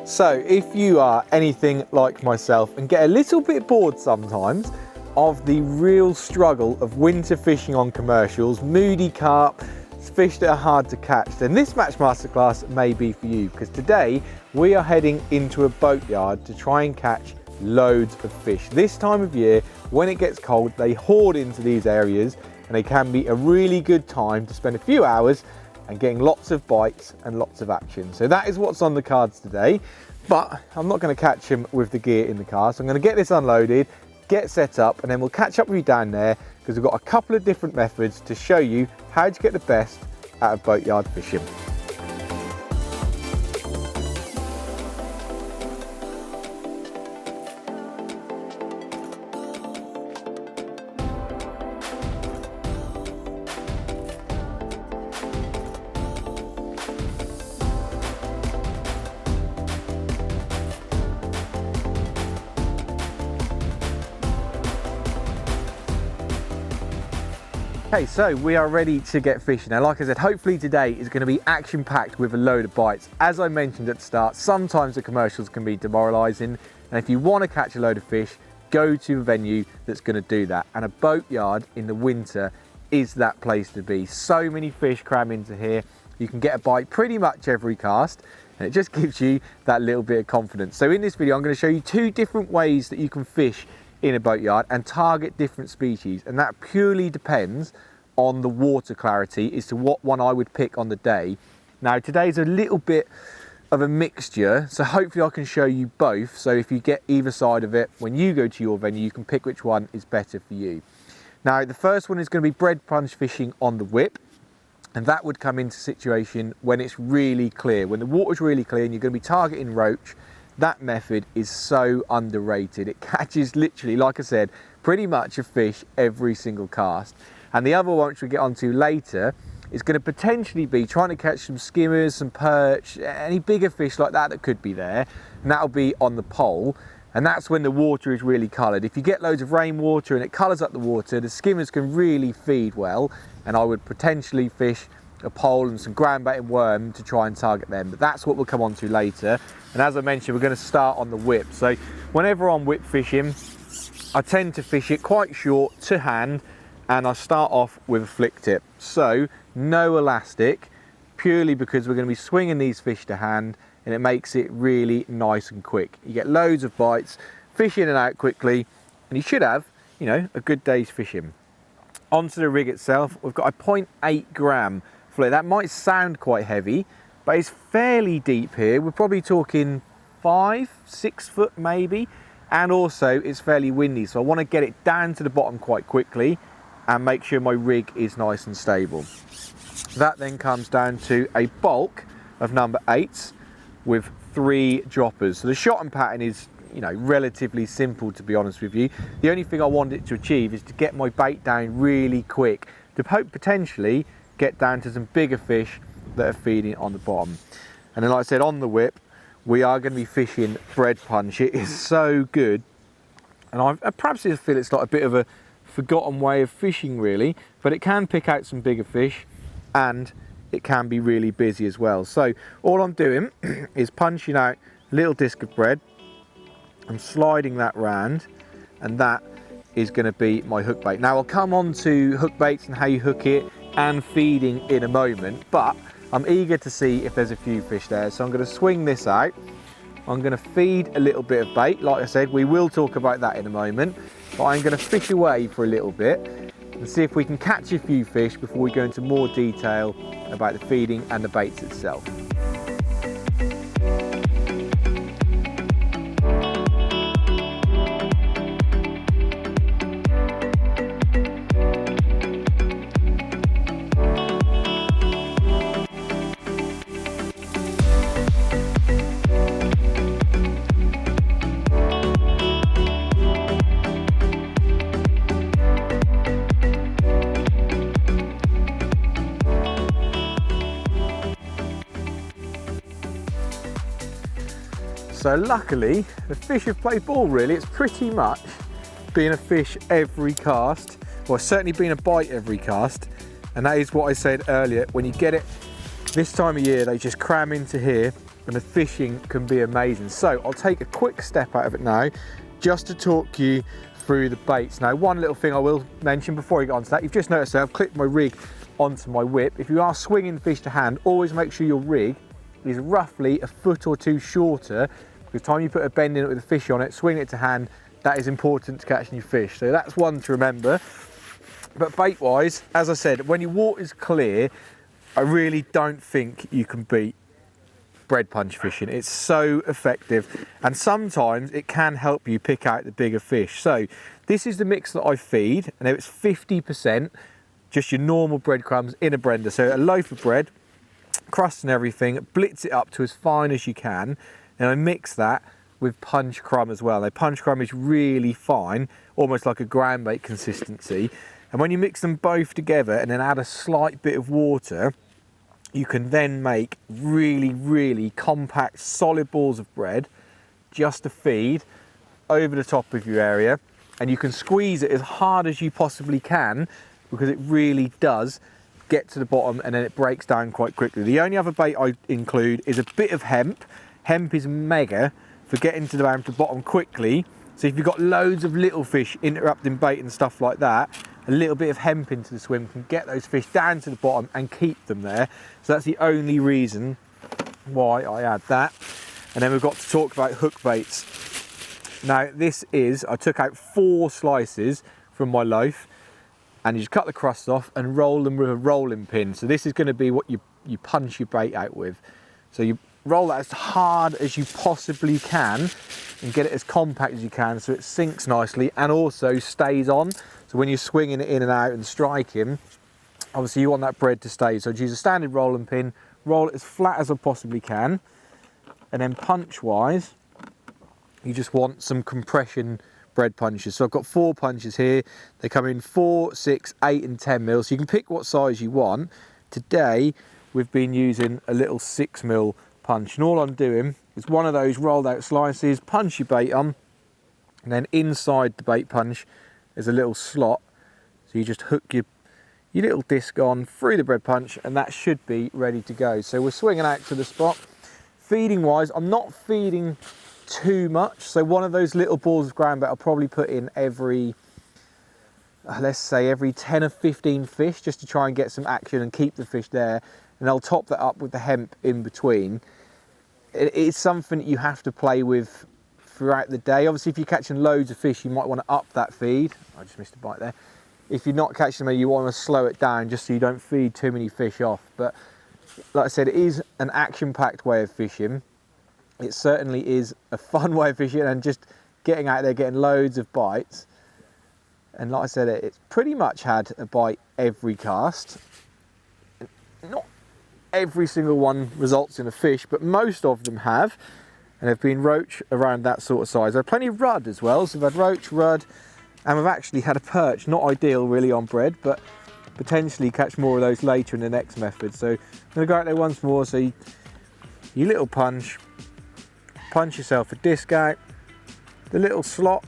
So if you are anything like myself and get a little bit bored sometimes of the real struggle of winter fishing on commercials, moody carp, fish that are hard to catch, then this Match Masterclass may be for you, because today we are heading into a boatyard to try and catch loads of fish. This time of year, when it gets cold, they hoard into these areas and they can be a really good time to spend a few hours and getting lots of bites and lots of action. So that is what's on the cards today, but I'm not going to catch him with the gear in the car. So I'm going to get this unloaded, get set up, and then we'll catch up with you down there, because we've got a couple of different methods to show you how to get the best out of boatyard fishing. Okay, so we are ready to get fishing. Now, like I said, hopefully today is going to be action-packed with a load of bites. As I mentioned at the start, sometimes the commercials can be demoralising, and if you want to catch a load of fish, go to a venue that's going to do that. And a boatyard in the winter is that place to be. So many fish cram into here. You can get a bite pretty much every cast, and it just gives you that little bit of confidence. So in this video, I'm going to show you 2 different ways that you can fish in a boatyard and target different species, and that purely depends on the water clarity as to what one I would pick on the day. Now today's a little bit of a mixture, so hopefully I can show you both, so if you get either side of it when you go to your venue, you can pick which one is better for you. Now the first one is going to be bread punch fishing on the whip, and that would come into a situation when it's really clear, when the water's really clear and you're going to be targeting roach. That method is so underrated. It catches literally, like I said, pretty much a fish every single cast. And the other one, which we'll get onto later, is going to potentially be trying to catch some skimmers, some perch, any bigger fish like that that could be there. And that'll be on the pole. And that's when the water is really coloured. If you get loads of rainwater and it colours up the water, the skimmers can really feed well. And I would potentially fish a pole and some ground bait and worm to try and target them, but that's what we'll come on to later. And as I mentioned, we're going to start on the whip. So whenever I'm whip fishing, I tend to fish it quite short to hand, and I start off with a flick tip. So no elastic, purely because we're going to be swinging these fish to hand, and it makes it really nice and quick. You get loads of bites, fish in and out quickly, and you should have, you know, a good day's fishing. Onto the rig itself, we've got a 0.8 gram fluid. That might sound quite heavy, but it's fairly deep here. We're probably talking 5-6 foot maybe, and also it's fairly windy, so I want to get it down to the bottom quite quickly and make sure my rig is nice and stable. That then comes down to a bulk of number 8s with 3 droppers. So the shot and pattern is, you know, relatively simple, to be honest with you. The only thing I want it to achieve is to get my bait down really quick to potentially get down to some bigger fish that are feeding on the bottom. And then, like I said, on the whip, we are going to be fishing bread punch. It is so good, and I perhaps just feel it's like a bit of a forgotten way of fishing really, but it can pick out some bigger fish and it can be really busy as well. So all I'm doing is punching out a little disc of bread. I'm sliding that round, and that is going to be my hook bait. Now I'll come on to hook baits and how you hook it and feeding in a moment, but I'm eager to see if there's a few fish there. So I'm going to swing this out. I'm going to feed a little bit of bait. Like I said, we will talk about that in a moment, but I'm going to fish away for a little bit and see if we can catch a few fish before we go into more detail about the feeding and the baits itself. So luckily, the fish have played ball really. It's pretty much been a fish every cast, or certainly been a bite every cast. And that is what I said earlier, when you get it this time of year, they just cram into here and the fishing can be amazing. So I'll take a quick step out of it now just to talk you through the baits. Now, one little thing I will mention before I get onto that, you've just noticed that I've clipped my rig onto my whip. If you are swinging fish to hand, always make sure your rig is roughly a foot or two shorter, because time you put a bend in it with a fish on it, swing it to hand, that is important to catching your fish. So that's one to remember. But bait wise, as I said, when your water's clear, I really don't think you can beat bread punch fishing. It's so effective, and sometimes it can help you pick out the bigger fish. So this is the mix that I feed, and it's 50% just your normal breadcrumbs in a blender. So a loaf of bread, crust and everything, blitz it up to as fine as you can, and I mix that with punch crumb as well. Now, punch crumb is really fine, almost like a ground bait consistency, and when you mix them both together and then add a slight bit of water, you can then make really, really compact, solid balls of bread just to feed over the top of your area, and you can squeeze it as hard as you possibly can, because it really does get to the bottom and then it breaks down quite quickly. The only other bait I include is a bit of hemp. Hemp is mega for getting to the bottom quickly. So if you've got loads of little fish interrupting bait and stuff like that, a little bit of hemp into the swim can get those fish down to the bottom and keep them there. So that's the only reason why I add that. And then we've got to talk about hook baits. Now this is, I took out 4 slices from my loaf, and you just cut the crust off and roll them with a rolling pin. So this is going to be what you punch your bait out with. So you roll that as hard as you possibly can and get it as compact as you can so it sinks nicely and also stays on. So when you're swinging it in and out and striking, obviously you want that bread to stay. So I'd use a standard rolling pin, roll it as flat as I possibly can, and then punch wise, you just want some compression bread punches. So I've got 4 punches here. They come in 4, 6, 8 and 10 mil. So you can pick what size you want. Today we've been using a little 6 mil punch, and all I'm doing is one of those rolled out slices, punch your bait on, and then inside the bait punch is a little slot. So you just hook your little disc on through the bread punch, and that should be ready to go. So we're swinging out to the spot. Feeding wise, I'm not feeding too much. So one of those little balls of ground bait I'll probably put in every, let's say every 10 or 15 fish, just to try and get some action and keep the fish there. And I'll top that up with the hemp in between. It's something that you have to play with throughout the day. Obviously, if you're catching loads of fish, you might want to up that feed. I just missed a bite there. If you're not catching them, you want to slow it down just so you don't feed too many fish off. But like I said, it is an action-packed way of fishing. It certainly is a fun way of fishing, and just getting out there, getting loads of bites. And like I said, it's pretty much had a bite every cast. Not every single one results in a fish, but most of them have, and have been roach around that sort of size. There are plenty of rudd as well, so we've had roach, rudd, and we've actually had a perch. Not ideal really on bread, but potentially catch more of those later in the next method. So I'm going to go out there once more. So you little punch yourself a disc out, the little slot,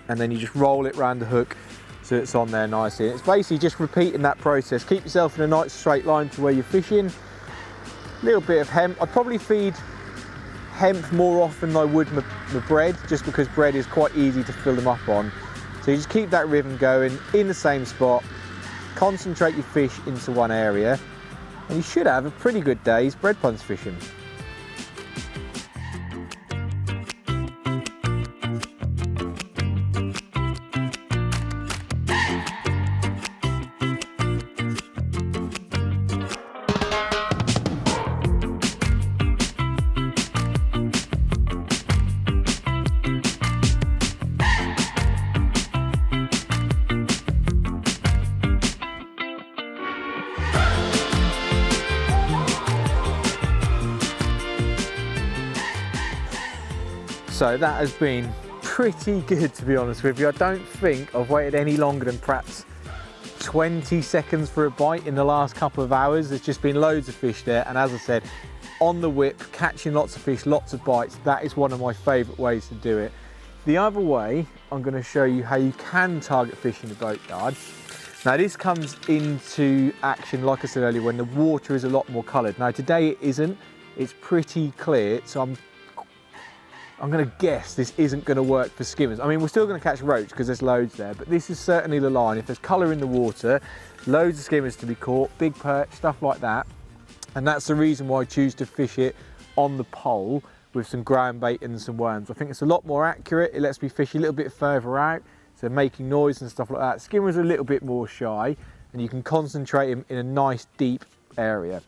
and then you just roll it around the hook so it's on there nicely. And it's basically just repeating that process. Keep yourself in a nice straight line to where you're fishing. A little bit of hemp. I'd probably feed hemp more often than I would my bread, just because bread is quite easy to fill them up on. So you just keep that rhythm going in the same spot, concentrate your fish into one area, and you should have a pretty good day's bread punch fishing. So that has been pretty good, to be honest with you. I don't think I've waited any longer than perhaps 20 seconds for a bite in the last couple of hours. There's just been loads of fish there, and as I said, on the whip, catching lots of fish, lots of bites. That is one of my favourite ways to do it. The other way, I'm going to show you how you can target fish in the boatyard. Now this comes into action, like I said earlier, when the water is a lot more coloured. Now today it isn't. it's pretty clear, so I'm going to guess this isn't going to work for skimmers. I mean, we're still going to catch roach because there's loads there, but this is certainly the line. If there's colour in the water, loads of skimmers to be caught, big perch, stuff like that. And that's the reason why I choose to fish it on the pole with some ground bait and some worms. I think it's a lot more accurate. It lets me fish a little bit further out, so making noise and stuff like that. Skimmers are a little bit more shy, and you can concentrate them in a nice deep area.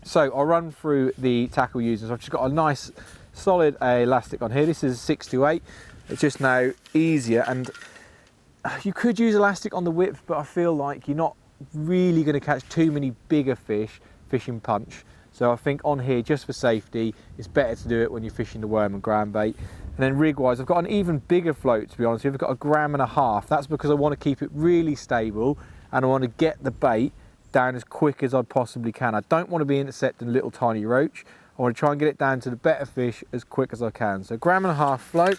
So I'll run through the tackle users. I've just got a nice solid elastic on here. This is a 6 to 8. It's just now easier, and you could use elastic on the whip, but I feel like you're not really going to catch too many bigger fish fishing punch. So I think on here, just for safety, it's better to do it when you're fishing the worm and ground bait. And then rig wise, I've got an even bigger float, to be honest with you. I've got 1.5 grams. That's because I want to keep it really stable, and I want to get the bait down as quick as I possibly can. I don't want to be intercepting a little tiny roach. I want to try and get it down to the better fish as quick as I can. So 1.5 grams float.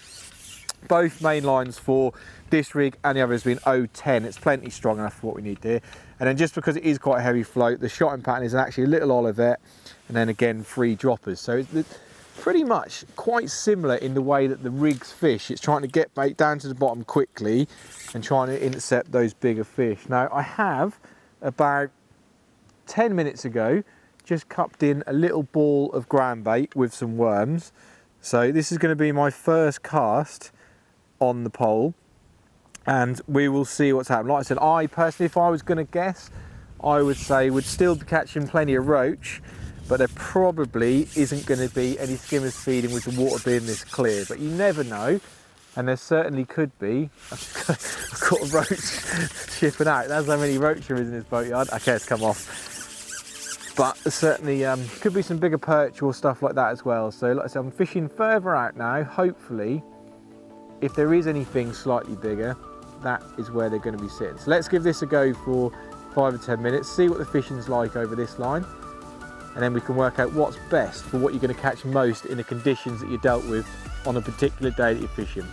Both main lines for this rig and the other has been 0.10. It's plenty strong enough for what we need here. And then just because it is quite a heavy float, the shotting pattern is actually a little Olivet, and then again 3 droppers. So it's pretty much quite similar in the way that the rigs fish. It's trying to get bait down to the bottom quickly and trying to intercept those bigger fish. Now I have, about 10 minutes ago, just cupped in a little ball of ground bait with some worms. So this is going to be my first cast on the pole, and we will see what's happened. Like I said, I personally, if I was going to guess, I would say would still be catching plenty of roach, but there probably isn't going to be any skimmers feeding with the water being this clear. But you never know, and there certainly could be. I've got a roach shipping out. That's how many roach there is in this boatyard. Okay, it's come off. But certainly could be some bigger perch or stuff like that as well. So like I said, I'm fishing further out now. Hopefully, if there is anything slightly bigger, that is where they're going to be sitting. So let's give this a go for 5 or 10 minutes, see what the fishing's like over this line, and then we can work out what's best for what you're going to catch most in the conditions that you dealt with on a particular day that you're fishing.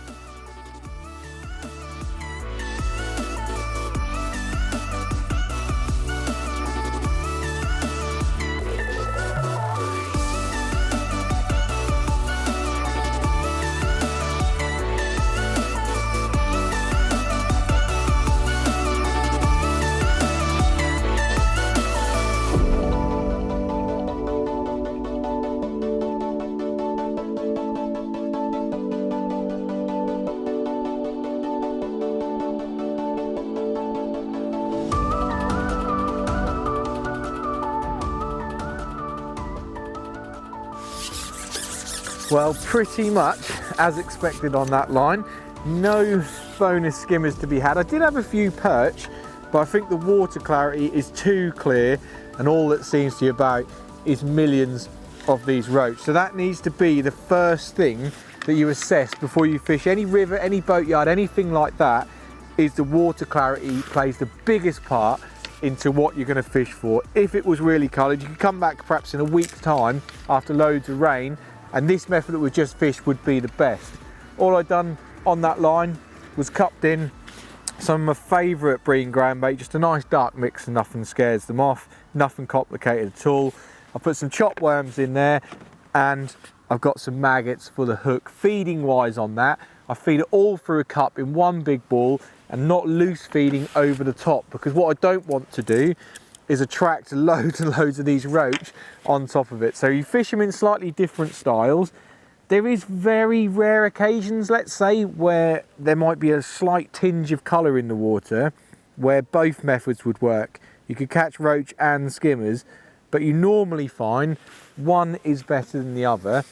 Well, pretty much as expected on that line. No bonus skimmers to be had. I did have a few perch, but I think the water clarity is too clear, and all that seems to be about is millions of these roach. So that needs to be the first thing that you assess before you fish any river, any boatyard, anything like that, is the water clarity plays the biggest part into what you're going to fish for. If it was really coloured, you could come back perhaps in a week's time after loads of rain, and this method that we just fished would be the best. All I've done on that line was cupped in some of my favourite breeding ground bait, just a nice dark mix and nothing scares them off, nothing complicated at all. I put some chopped worms in there, and I've got some maggots for the hook. Feeding wise on that, I feed it all through a cup in one big ball and not loose feeding over the top, because what I don't want to do is attract loads and loads of these roach on top of it. So you fish them in slightly different styles. There is very rare occasions, let's say, where there might be a slight tinge of colour in the water where both methods would work. You could catch roach and skimmers, but you normally find one is better than the other.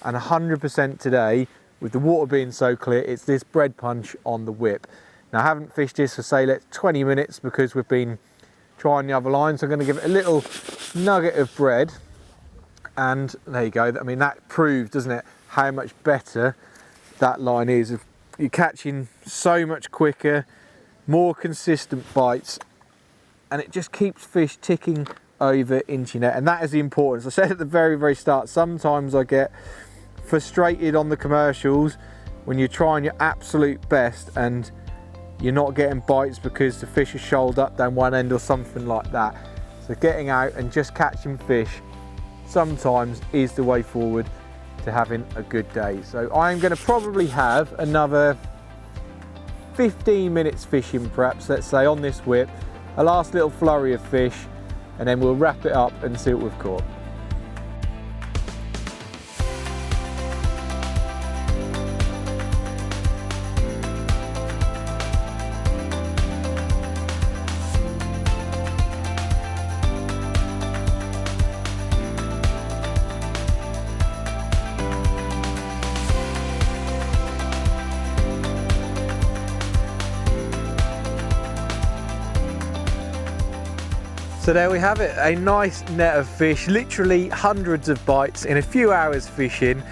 And 100% today, with the water being so clear, it's this bread punch on the whip. Now I haven't fished this for say 20 minutes because we've been trying the other line, so I'm going to give it a little nugget of bread, and there you go. I mean, that proves, doesn't it, how much better that line is. You're catching so much quicker, more consistent bites, and it just keeps fish ticking over into your net, and that is the importance. I said at the very start, sometimes I get frustrated on the commercials when you're trying your absolute best and you're not getting bites because the fish are shoaled up down one end or something like that. So getting out and just catching fish sometimes is the way forward to having a good day. So I'm going to probably have another 15 minutes fishing, perhaps, let's say, on this whip, a last little flurry of fish, and then we'll wrap it up and see what we've caught. So there we have it, a nice net of fish, literally hundreds of bites in a few hours fishing,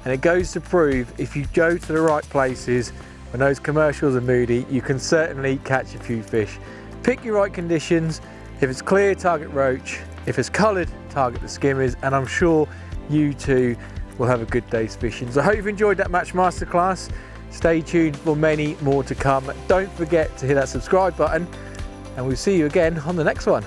and it goes to prove if you go to the right places when those commercials are moody, you can certainly catch a few fish. Pick your right conditions. If it's clear, target roach. If it's coloured, target the skimmers, and I'm sure you too will have a good day's fishing. So I hope you've enjoyed that match masterclass. Stay tuned for many more to come. Don't forget to hit that subscribe button, and we'll see you again on the next one.